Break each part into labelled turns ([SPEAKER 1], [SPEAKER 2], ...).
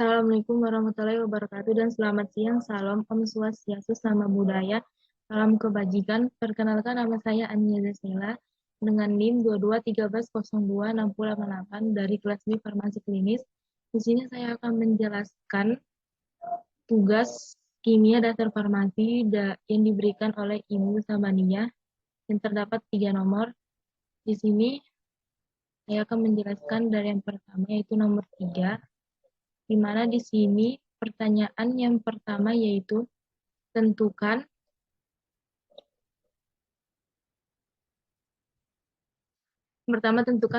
[SPEAKER 1] Assalamualaikum warahmatullahi wabarakatuh dan selamat siang. Salam Om Swastiastu, Nama Budaya, Salam Kebajikan. Perkenalkan nama saya Ania Zasela dengan NIM 2213026088 dari kelas B Farmasi Klinis. Di sini saya akan menjelaskan tugas kimia dasar farmasi yang diberikan oleh Ibu Sabaniyah yang terdapat 3 nomor. Di sini saya akan menjelaskan dari yang pertama yaitu nomor 3. Di mana di sini pertanyaan yang pertama yaitu tentukan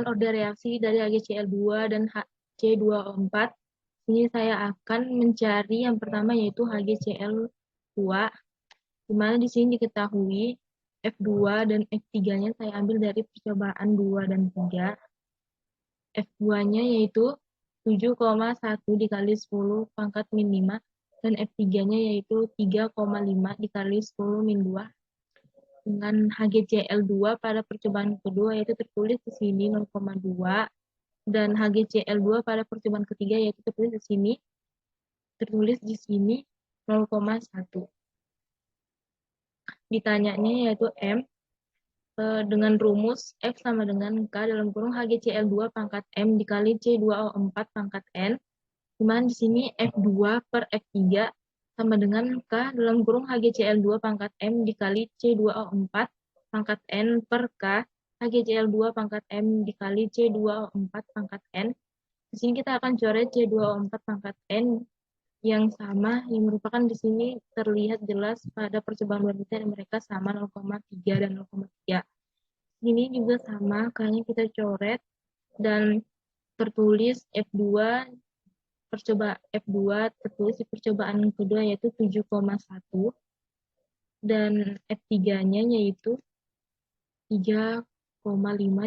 [SPEAKER 1] order reaksi dari HgCl2 dan H2O4. Ini saya akan mencari yang pertama yaitu HgCl2, di mana di sini diketahui F2 dan F3-nya saya ambil dari percobaan 2 dan 3. F2-nya yaitu 7,1 dikali 10 pangkat min 5 dan F3-nya yaitu 3,5 dikali 10 min 2 dengan HgCl2 pada percobaan kedua yaitu tertulis di sini 0,2 dan HgCl2 pada percobaan ketiga yaitu tertulis di sini 0,1. Ditanyanya yaitu M dengan rumus F sama dengan K dalam kurung HgCl2 pangkat M dikali C2O4 pangkat N, di mana di sini F2 per F3 sama dengan K dalam kurung HgCl2 pangkat M dikali C2O4 pangkat N per K HgCl2 pangkat M dikali C2O4 pangkat N. Di sini kita akan coret C2O4 pangkat N yang sama, yang merupakan di sini terlihat jelas pada percobaan wanita dan mereka sama 0,3 dan 0,3. Ini juga sama, kayaknya kita coret dan tertulis F2 tertulis di percobaan kedua yaitu 7,1 dan F3-nya yaitu 3,5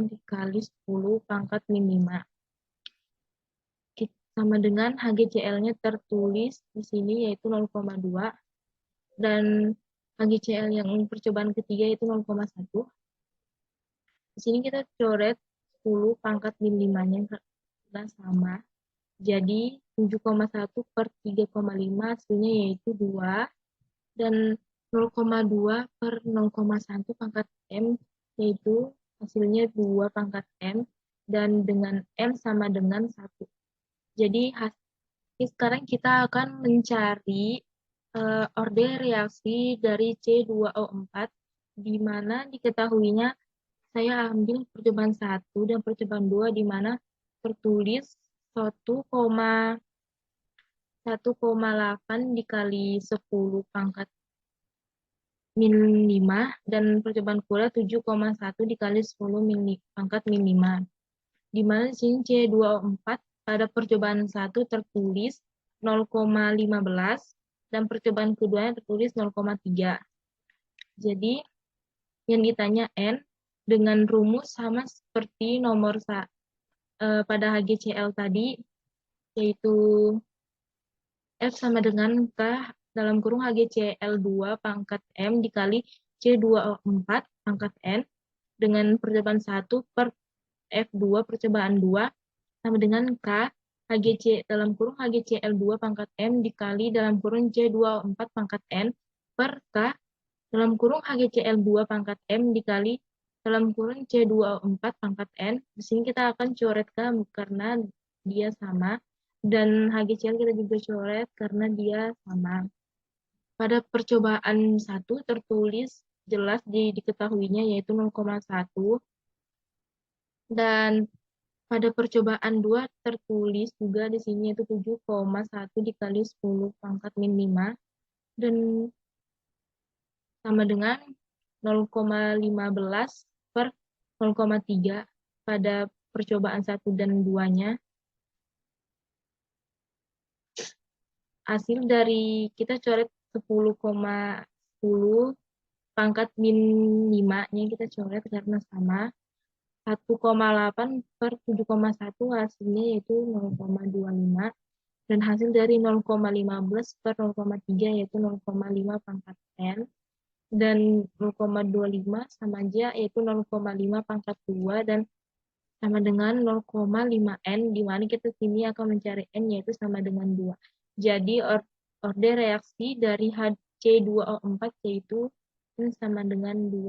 [SPEAKER 1] dikali 10 pangkat min 5. Sama dengan HgCl-nya tertulis di sini yaitu 0,2 dan HgCl yang percobaan ketiga yaitu 0,1. Di sini kita coret 10 pangkat min 5-nya sama. Jadi 7,1 per 3,5 hasilnya yaitu 2 dan 0,2 per 0,1 pangkat M yaitu hasilnya 2 pangkat M dan dengan M sama dengan 1. Jadi sekarang kita akan mencari order reaksi dari C2O4 di mana diketahuinya saya ambil percobaan 1 dan percobaan 2 di mana tertulis 1,8 dikali 10 pangkat min 5 dan percobaan kedua 7,1 dikali 10 pangkat min 5. Di mana di sini C2O4 pada percobaan 1 tertulis 0,15 dan percobaan keduanya tertulis 0,3. Jadi yang ditanya N dengan rumus sama seperti nomor pada HgCl tadi, yaitu F sama dengan K dalam kurung HgCl2 pangkat M dikali C2O4 pangkat N dengan percobaan 1 per F2 percobaan 2 sama dengan K dalam kurung HgCl2 pangkat M dikali dalam kurung C2O4 pangkat N per K dalam kurung HgCl2 pangkat M dikali dalam kurung C2O4 pangkat N. Di sini kita akan coret K karena dia sama dan HgCl kita juga coret karena dia sama. Pada percobaan 1 tertulis jelas diketahuinya yaitu 0,1 dan pada percobaan 2 tertulis juga di sini yaitu 7,1 dikali 10 pangkat min 5 dan sama dengan 0,15 per 0,3 pada percobaan 1 dan 2-nya. Hasil dari kita coret 10,10 pangkat min 5-nya kita coret karena sama. 1,8 per 7,1 hasilnya yaitu 0,25 dan hasil dari 0,15 per 0,3 yaitu 0,5 pangkat N dan 0,25 sama aja yaitu 0,5 pangkat 2 dan sama dengan 0,5N, di mana kita sini akan mencari N yaitu sama dengan 2. Jadi order reaksi dari HC2O4 yaitu N sama dengan 2.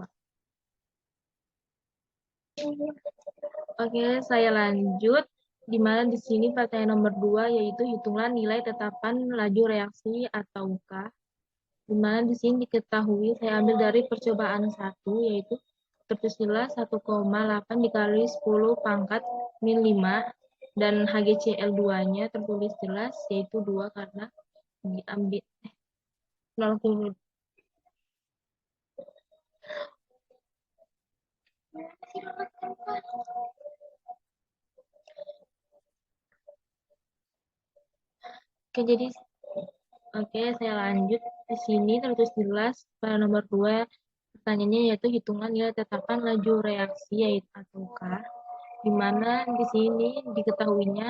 [SPEAKER 1] Oke, saya lanjut. Di mana di sini pertanyaan nomor 2 yaitu hitunglah nilai tetapan laju reaksi atau K. Di mana di sini diketahui saya ambil dari percobaan 1 yaitu tertulislah 1,8 dikali 10 pangkat min 5 dan HgCl2-nya tertulis jelas yaitu 2 karena diambil 0,0. Oke, jadi saya lanjut. Di sini tertulis jelas pada nomor 2 pertanyaannya yaitu hitungan nilai tetapan laju reaksi yaitu atau K, di mana di sini diketahuinya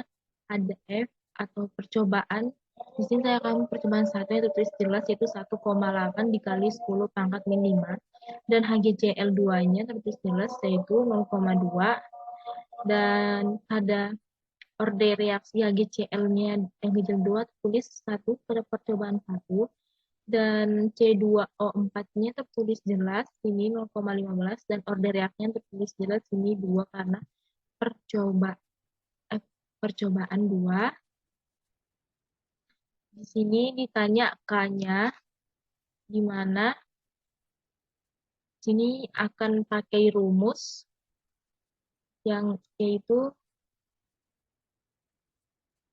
[SPEAKER 1] ada F atau percobaan. Di sini saya akan percobaan 1 yang tertulis jelas yaitu 1,8 dikali 10 pangkat min 5 dan HgCl2-nya tertulis jelas yaitu 0,2 dan pada order reaksi HgCl-nya HgCl2 tertulis 1 pada percobaan 1 dan C2O4-nya tertulis jelas ini 0,15 dan order reaksinya tertulis jelas ini 2 karena percobaan 2. Di sini ditanya K-nya di mana sini akan pakai rumus yang yaitu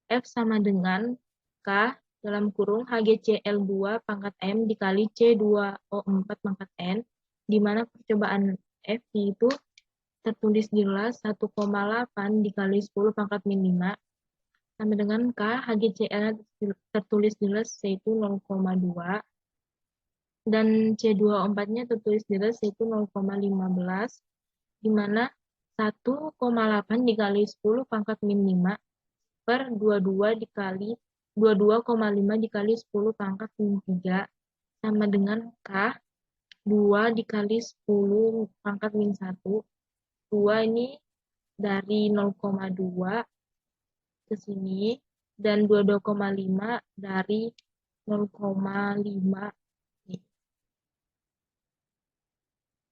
[SPEAKER 1] F sama dengan K dalam kurung HgCl2 pangkat M dikali C2O4 pangkat N, di mana percobaan F itu tertulis jelas 1,8 dikali 10 pangkat min 5 sama dengan K HgCl tertulis jelas yaitu 0,2 dan C2O4-nya tertulis jelas yaitu 0,15, di mana 1,8 dikali 10 pangkat min 5 per 22 dikali 22,5 dikali 10 pangkat min 3 sama dengan K 2 dikali 10 pangkat min 1. 2 ini dari 0,2 ke sini dan 22,5 dari 0,5.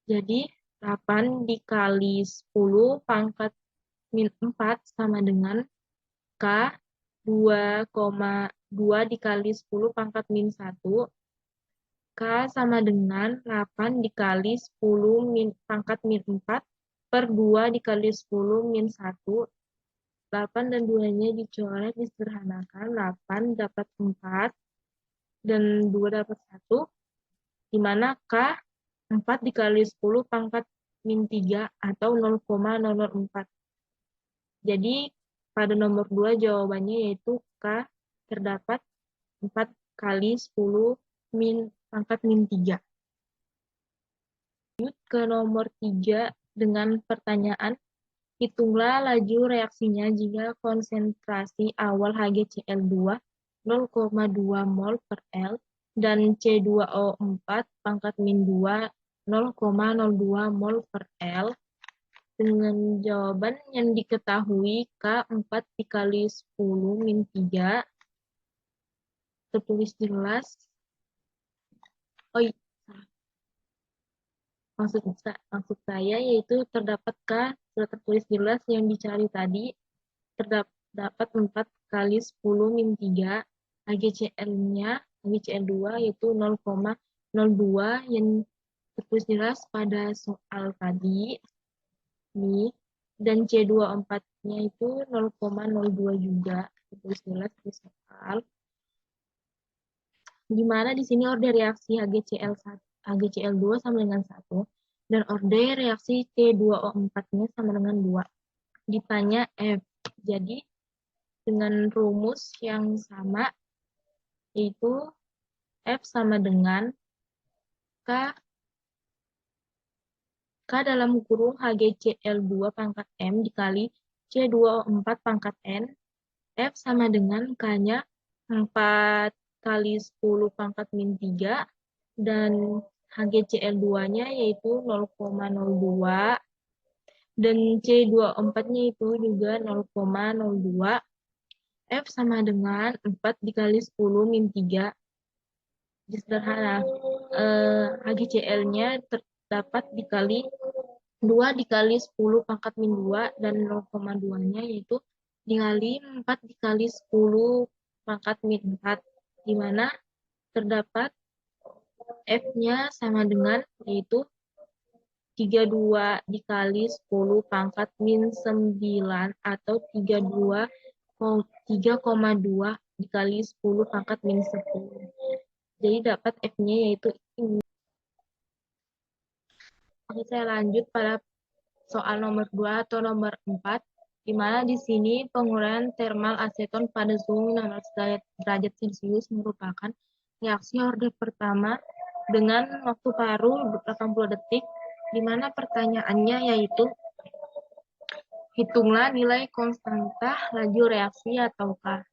[SPEAKER 1] Jadi 8 dikali 10 pangkat min 4 sama dengan K 2,2 dikali 10 pangkat min 1. K sama dengan 8 dikali 10 pangkat min 4 per 2 dikali 10 min 1. 8 dan 2-nya dicoret, disederhanakan. 8 dapat 4 dan 2 dapat 1. Di mana K 4 dikali 10 pangkat min 3 atau 0,004. Jadi pada nomor 2 jawabannya yaitu K terdapat 4 kali 10 pangkat min 3. Lanjut ke nomor 3 dengan pertanyaan hitunglah laju reaksinya jika konsentrasi awal HgCl2 0,2 mol per L dan C2O4 pangkat min 2 0,02 mol per L dengan jawaban yang diketahui K 4 dikali 10 min 3 tertulis jelas. Oh iya, maksud saya yaitu terdapat K sudah tertulis jelas yang dicari tadi terdapat 4 kali 10 min 3 HgCl-nya HgCl2 yaitu 0,02 yang tertulis jelas pada soal tadi nih, dan C24-nya itu 0,02 juga tertulis jelas di soal. Di mana di sini order reaksi HgCl2 sama dengan 1 dan order reaksi C2O4-nya sama dengan 2. Ditanya F. Jadi dengan rumus yang sama yaitu F sama dengan K dalam kurung HgCl2 pangkat M dikali C2O4 pangkat N. F sama dengan K-nya 4 kali 10 pangkat min 3 dan HgCl2-nya yaitu 0,02 Dan C24-nya itu juga 0,02. F sama dengan 4 dikali 10 min 3. Jadi sederhana. HGCL-nya terdapat dikali 2 dikali 10 pangkat min 2 dan 0,2-nya yaitu dikali 4 dikali 10 pangkat min 4. Di mana terdapat F-nya sama dengan yaitu 32 dikali 10 pangkat min 9 atau 3,2 dikali 10 pangkat min 10. Jadi dapat F-nya yaitu ini. Oke, saya lanjut pada soal nomor 2 atau nomor 4, di mana di sini penguraian termal aseton pada suhu 16 derajat Celcius merupakan reaksi order pertama dengan waktu paruh 80 detik, di mana pertanyaannya yaitu hitunglah nilai konstanta laju reaksi ataukah.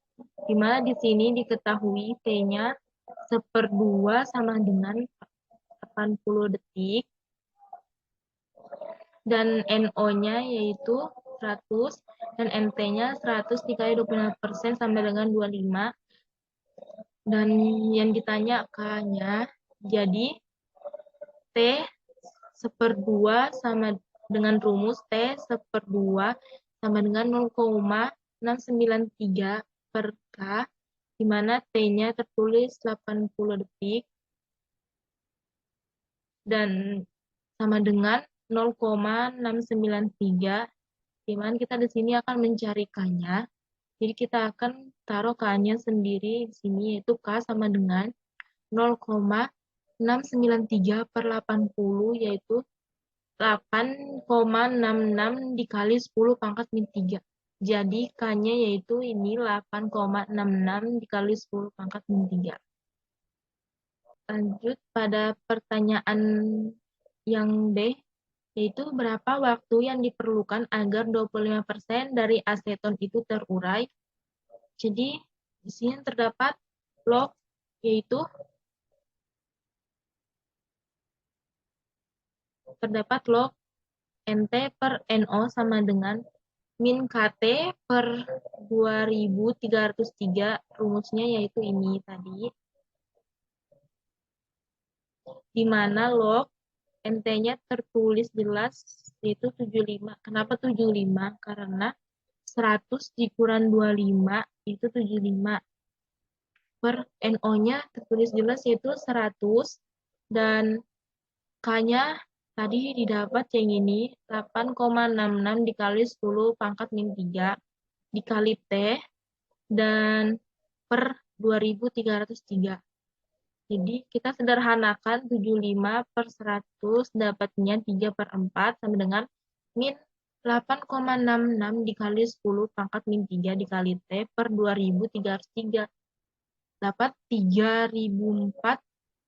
[SPEAKER 1] Di mana di sini diketahui T-nya 1/2 sama dengan 80 detik, dan NO-nya yaitu 100, dan NT-nya 100 dikali 25% sama dengan 25. Dan yang ditanya K-nya, jadi T 1/2 sama dengan rumus T 1/2 sama dengan 0,693 per K, di mana T-nya tertulis 80 detik, dan sama dengan 0,693, di mana kita di sini akan mencari K-nya. Jadi kita akan taruh K-nya sendiri di sini, yaitu K sama dengan 0,693 per 80, yaitu 8,66 dikali 10 pangkat min 3. Jadi K-nya yaitu ini 8,66 dikali 10 pangkat min 3. Lanjut pada pertanyaan yang B, yaitu berapa waktu yang diperlukan agar 25% dari aseton itu terurai. Jadi di sini terdapat log, yaitu terdapat log NT per NO sama dengan min KT per 2303, rumusnya yaitu ini tadi, di mana log NT-nya tertulis jelas yaitu 75. Kenapa 75? Karena 100 dikurang 25 itu 75. Per NO-nya tertulis jelas yaitu 100, dan K-nya tadi didapat yang ini 8,66 dikali 10 pangkat min 3 dikali T dan per 2303. Jadi kita sederhanakan 75 per 100 dapatnya 3/4 sama dengan min 8,66 dikali 10 pangkat min 3 dikali T per 2303. Dapat 3004,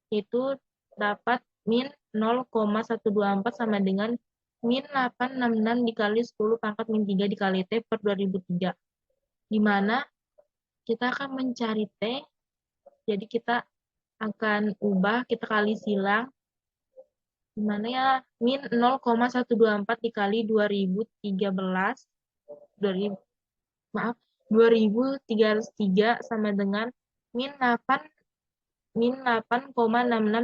[SPEAKER 1] yaitu dapat min 0,124 sama dengan min 866 dikali 10 pangkat min 3 dikali T per 2003. Di mana kita akan mencari T, jadi kita akan ubah, kita kali silang, di mana ya min 0,124 dikali 2013, 2303 sama dengan min 8,66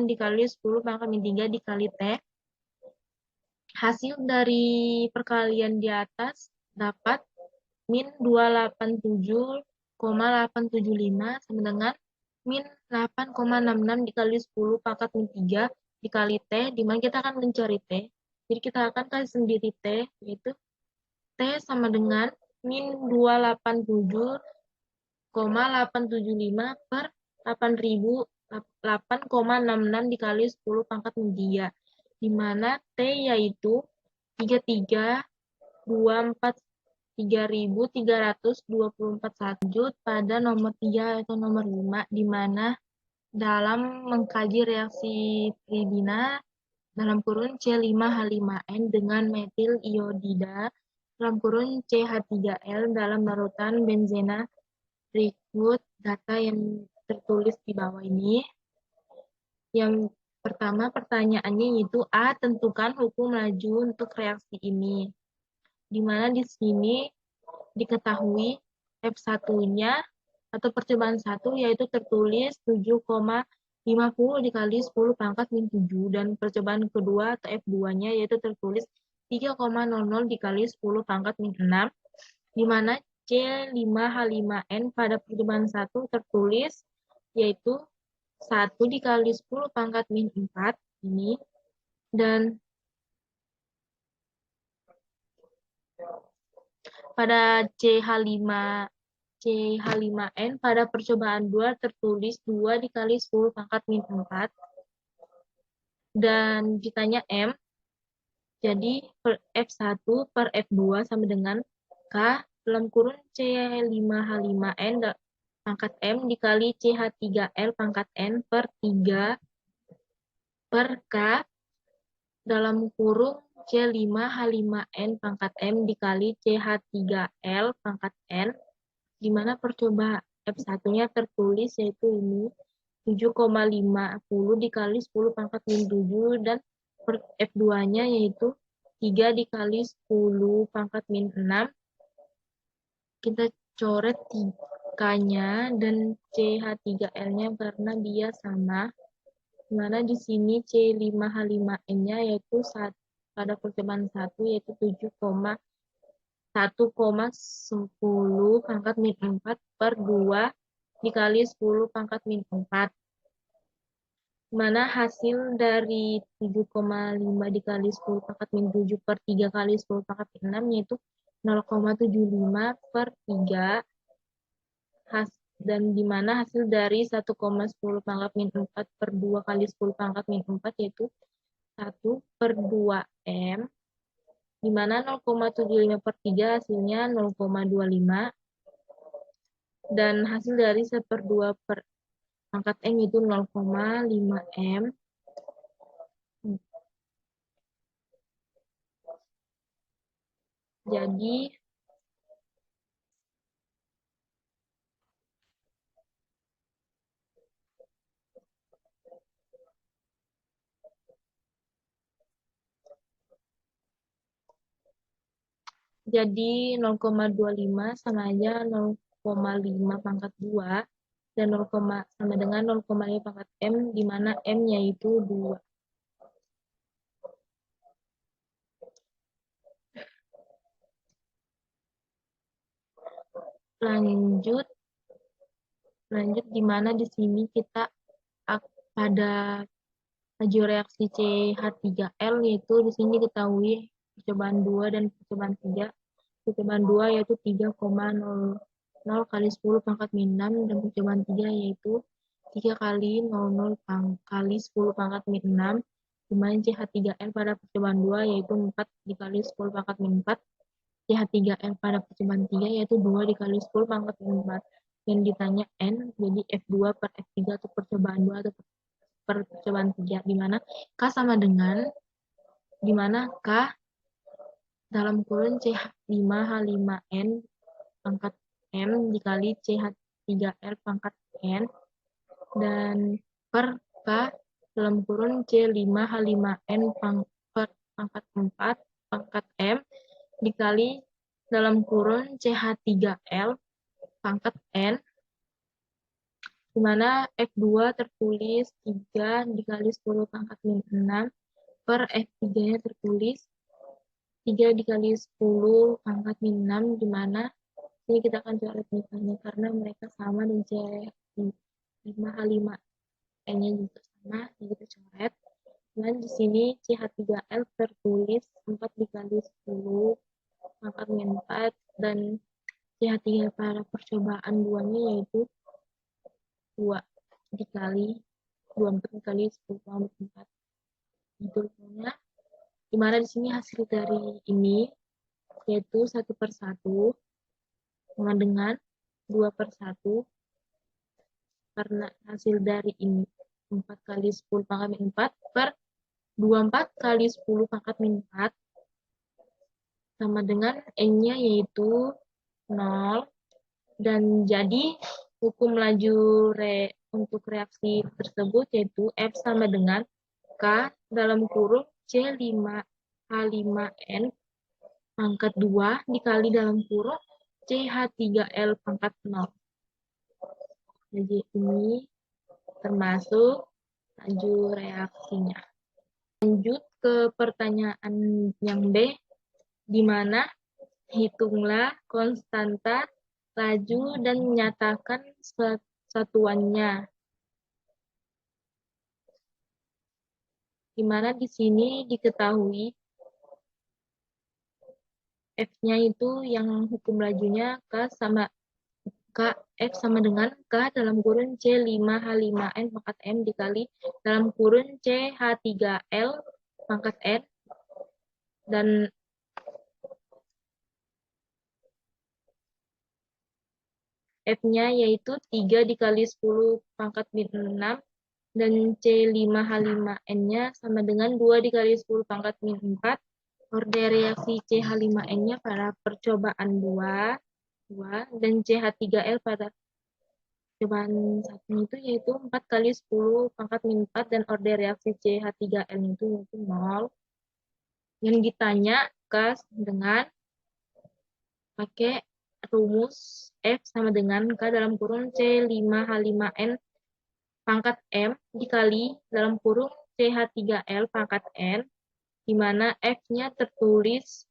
[SPEAKER 1] dikali 10 pangkat min 3 dikali T. Hasil dari perkalian di atas dapat min 287,875 sama dengan min 8,66 dikali 10 pangkat min 3 dikali T, di mana kita akan mencari T. Jadi kita akan kasih sendiri T, yaitu T sama dengan min 287,875 per 8,66 dikali 10 pangkat min 3, di mana T yaitu 33.243.324. Lanjut pada nomor 3 atau nomor 5, di mana dalam mengkaji reaksi Tribina dalam kurun C5H5N dengan metil iodida dalam kurun CH3L dalam larutan benzena, berikut data yang tertulis di bawah ini. Yang pertama pertanyaannya yaitu A, tentukan hukum laju untuk reaksi ini. di mana di sini diketahui F1-nya atau percobaan 1 yaitu tertulis 7,50 dikali 10 pangkat min 7 dan percobaan kedua atau F2-nya yaitu tertulis 3,00 dikali 10 pangkat min 6 di mana C5H5N pada percobaan 1 tertulis yaitu 1 dikali 10 pangkat min 4 ini dan pada CH5N pada percobaan 2 tertulis 2 dikali 10 pangkat min 4 dan ditanya M, jadi F1 per F2 sama dengan K dalam kurun C5H5N pangkat M dikali CH3L pangkat N per 3 per K dalam kurung C5H5N pangkat M dikali CH3L pangkat N, di mana percobaan F1-nya tertulis yaitu ini 7,50 dikali 10 pangkat min 7 dan F2-nya yaitu 3 dikali 10 pangkat min 6. Kita coret 3-nya dan CH3L-nya karena dia sama. Dimana di sini C5H5N-nya yaitu pada percobaan 1 yaitu 1,10 pangkat min 4 per 2 dikali 10 pangkat min 4. Dimana hasil dari 7,5 dikali 10 pangkat min 7 per 3 kali 10 pangkat min 6 yaitu 0,75 per 3 dan dimana hasil dari 1,10 pangkat min 4 per 2 kali 10 pangkat min 4 yaitu 1 per 2 M, dimana 0,75 per 3 hasilnya 0,25 dan hasil dari 1 per 2 per pangkat M itu 0,5 M. Jadi 0,25 sama aja 0,5 pangkat 2 dan 0, sama dengan 0,5 pangkat M di mana M yaitu 2. Lanjut di mana di sini kita pada laju reaksi CH3L yaitu di sini diketahui percobaan 2 dan percobaan 3. Percobaan 2 yaitu 3,00 kali 10 pangkat min 6 dan percobaan 3 yaitu 3 kali 00 kali 10 pangkat min 6 di mana CH3L pada percobaan 2 yaitu 4 dikali 10 pangkat min 4. CH3L pada percobaan 3 yaitu 2 dikali 10 pangkat min 4. Yang ditanya N, jadi F2 per F3 atau percobaan 2 atau per percobaan 3, di mana K sama dengan, di mana K dalam kurun CH5H5N pangkat M dikali CH3L pangkat N, dan per K dalam kurun C5H5N pangkat 4 pangkat M dikali dalam kurun CH3L pangkat N, di mana F2 tertulis 3 dikali 10 pangkat min 6 per F3-nya tertulis 3 dikali 10 pangkat min 6, di mana ini kita akan coret misalnya karena mereka sama dan C5H5N-nya juga sama, jadi kita coret. Dan di sini CH3L tertulis 4 dikali 10 pangkat min 4 dan CH3 pada percobaan 2-nya yaitu 2 dikali 24 dikali 10 pangkat 4. Itu rupanya. Dimana di sini hasil dari ini yaitu 1 per 1 sama dengan 2 per 1 karena hasil dari ini 4 kali 10 pangkat min 4 per 24 kali 10 pangkat min 4 sama dengan N-nya yaitu 0. Dan jadi hukum laju untuk reaksi tersebut yaitu F sama dengan K dalam kurung C5H5N pangkat 2 dikali dalam kurung CH3L pangkat 0. Jadi ini termasuk laju reaksinya. Lanjut ke pertanyaan yang B, di mana hitunglah konstanta laju dan nyatakan satuannya. Di mana di sini diketahui F-nya itu yang hukum lajunya F sama dengan K dalam kurun C5H5N pangkat M dikali dalam kurun CH3L pangkat N, dan F-nya yaitu 3 dikali 10 pangkat min 6, dan C5H5N-nya sama dengan 2 dikali 10 pangkat min 4. Orde reaksi CH5N-nya pada percobaan 2, dan CH3L pada percobaan 1 itu yaitu 4 kali 10 pangkat min 4, dan orde reaksi CH3L itu yaitu 0. Yang ditanya kas dengan pakai rumus F sama dengan K dalam kurung C5H5N pangkat M dikali dalam kurung CH3L pangkat N, di mana F-nya tertulis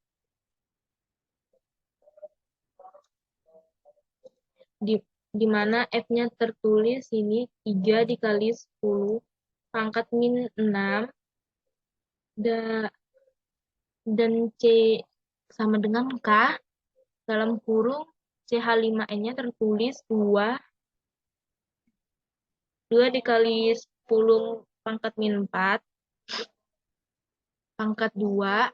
[SPEAKER 1] di mana F-nya tertulis ini 3 dikali 10 pangkat min 6, dan C sama dengan K dalam kurung CH5N-nya tertulis 2 dikali 10 pangkat min 4 pangkat 2,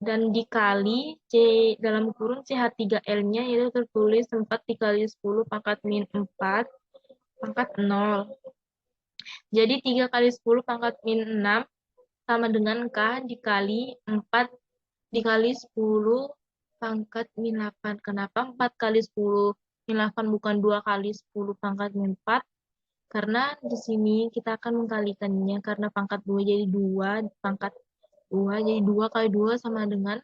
[SPEAKER 1] dan dikali C dalam kurung CH3L-nya yaitu tertulis 4 dikali 10 pangkat min 4 pangkat 0. Jadi 3 kali 10 pangkat min 6 sama dengan K dikali 4 dikali 10 pangkat min 8. Kenapa 4 kali 10 min 8 bukan 2 kali 10 pangkat min 4? Karena di sini kita akan mengkalikannya, karena pangkat 2 jadi 2, pangkat 2 jadi 2 kali 2 sama dengan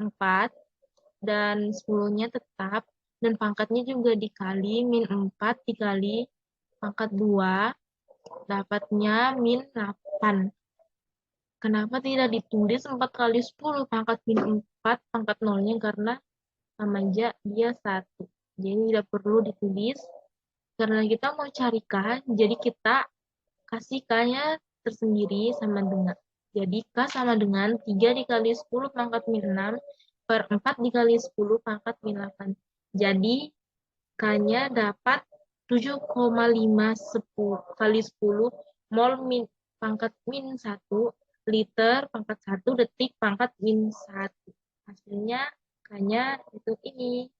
[SPEAKER 1] 4, dan 10-nya tetap, dan pangkatnya juga dikali, min 4 dikali pangkat 2, dapatnya min 8. Kenapa tidak ditulis 4 kali 10 pangkat min 4 pangkat 0-nya? Karena sama aja dia 1. Jadi tidak perlu ditulis. Karena kita mau cari K, jadi kita kasih K-nya tersendiri sama dengan. Jadi K sama dengan 3 dikali 10 pangkat min 6 per 4 dikali 10 pangkat min 8. Jadi K-nya dapat 7,5 kali 10 mol min pangkat min 1 liter pangkat 1 detik pangkat min 1. Hasilnya K-nya itu ini.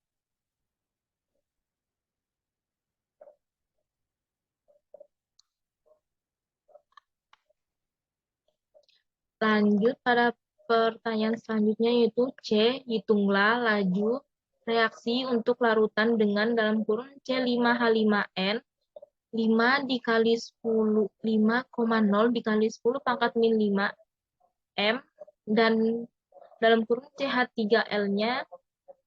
[SPEAKER 1] Lanjut pada pertanyaan selanjutnya yaitu C. Hitunglah laju reaksi untuk larutan dengan dalam kurung C5H5N 5 dikali 10 5,0 dikali 10 pangkat min 5 M, dan dalam kurung CH3L-nya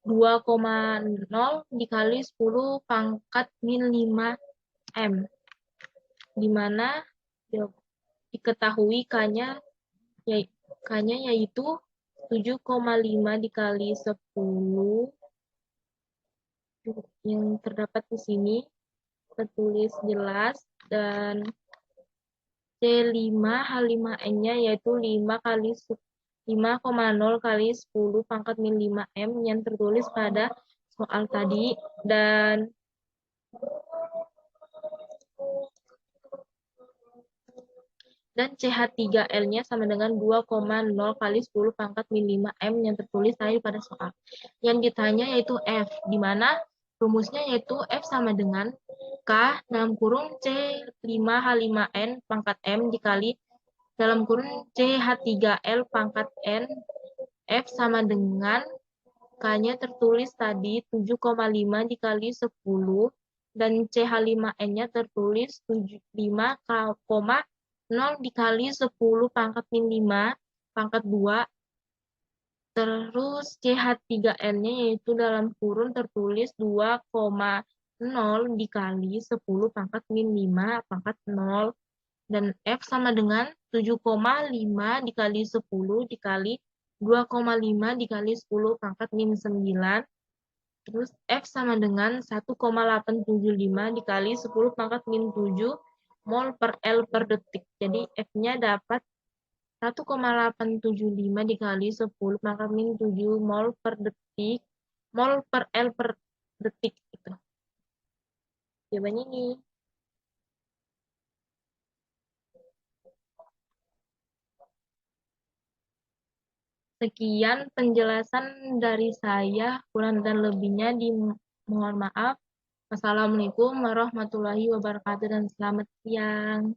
[SPEAKER 1] 2,0 dikali 10 pangkat min 5 M, di mana diketahui K-nya yaitu 7,5 dikali 10 yang terdapat di sini tertulis jelas, dan C5H5N-nya yaitu 5,0 kali 10 pangkat min 5 M yang tertulis pada soal tadi, dan CH3L-nya sama dengan 2,0 kali 10 pangkat min 5 M yang tertulis tadi pada soal. Yang ditanya yaitu F, di mana rumusnya yaitu F sama dengan K dalam kurung C5H5N pangkat M dikali dalam kurung CH3L pangkat N. F sama dengan K-nya tertulis tadi 7,5 dikali 10, dan CH5N-nya tertulis 5,0 dikali 10 pangkat min 5 pangkat 2 Terus CH3N-nya yaitu dalam kurun tertulis 2,0 dikali 10 pangkat min 5 pangkat 0. Dan F sama dengan 7,5 dikali 10 dikali 2,5 dikali 10 pangkat min 9. Terus F sama dengan 1,875 dikali 10 pangkat min 7 mol per L per detik. Jadi F-nya dapat 1,875 dikali 10 pangkat min 7 mol per detik, mol per L per detik. Gitu. Jawabannya ini. Sekian penjelasan dari saya, kurang dan lebihnya dimohon maaf. Wassalamualaikum warahmatullahi wabarakatuh dan selamat siang.